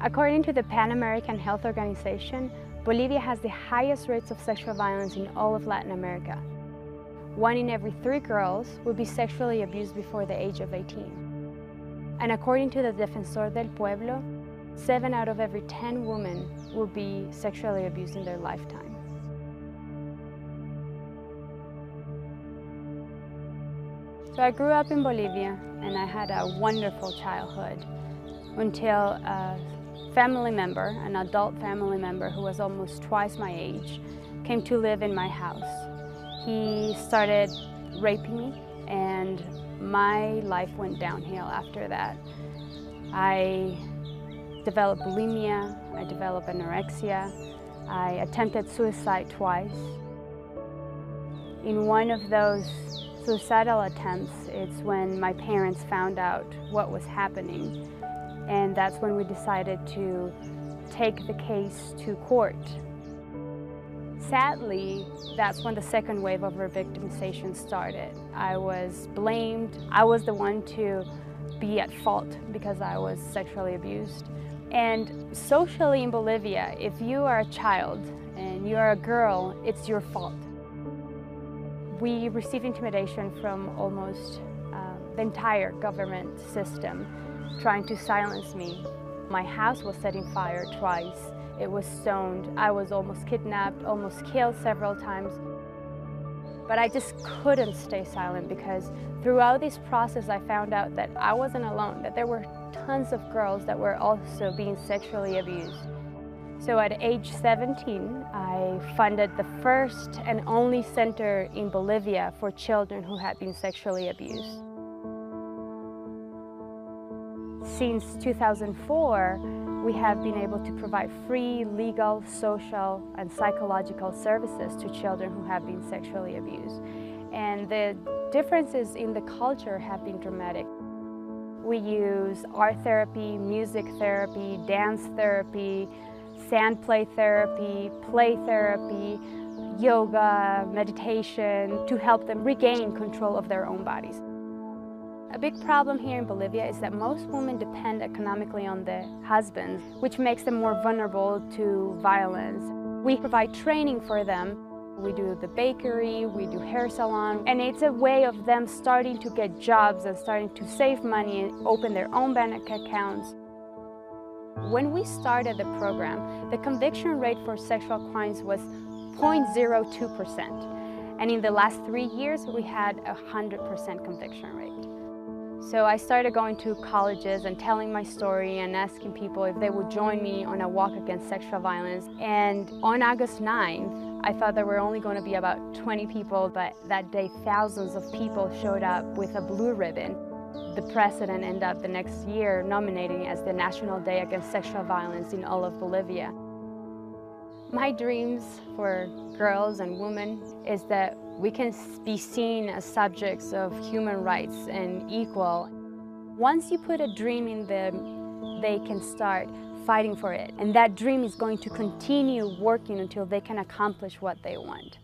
According to the Pan American Health Organization, Bolivia has the highest rates of sexual violence in all of Latin America. 1 in every 3 girls will be sexually abused before the age of 18. And according to the Defensor del Pueblo, 7 out of every 10 women will be sexually abused in their lifetime. So I grew up in Bolivia and I had a wonderful childhood until a family member, an adult family member who was almost twice my age, came to live in my house. He started raping me and my life went downhill after that. I developed bulimia, I developed anorexia, I attempted suicide twice. In one of those suicidal attempts, it's when my parents found out what was happening, and that's when we decided to take the case to court. Sadly, that's when the second wave of re-victimization started. I was blamed. I was the one to be at fault because I was sexually abused. And socially in Bolivia, if you are a child and you are a girl, it's your fault. We received intimidation from almost the entire government system trying to silence me. My house was set in fire twice. It was stoned. I was almost kidnapped, almost killed several times. But I just couldn't stay silent because throughout this process I found out that I wasn't alone, that there were tons of girls that were also being sexually abused. So at age 17, I funded the first and only center in Bolivia for children who had been sexually abused. Since 2004, we have been able to provide free legal, social, and psychological services to children who have been sexually abused. And the differences in the culture have been dramatic. We use art therapy, music therapy, dance therapy, sand play therapy, yoga, meditation, to help them regain control of their own bodies. A big problem here in Bolivia is that most women depend economically on their husbands, which makes them more vulnerable to violence. We provide training for them. We do the bakery, we do hair salon, and it's a way of them starting to get jobs and starting to save money and open their own bank accounts. When we started the program, the conviction rate for sexual crimes was 0.02%. And in the last 3 years, we had a 100% conviction rate. So I started going to colleges and telling my story and asking people if they would join me on a walk against sexual violence. And on August 9th, I thought there were only going to be about 20 people, but that day thousands of people showed up with a blue ribbon. The president ended up the next year nominating it as the National Day Against Sexual Violence in all of Bolivia. My dreams for girls and women is that we can be seen as subjects of human rights and equal. Once you put a dream in them, they can start fighting for it. And that dream is going to continue working until they can accomplish what they want.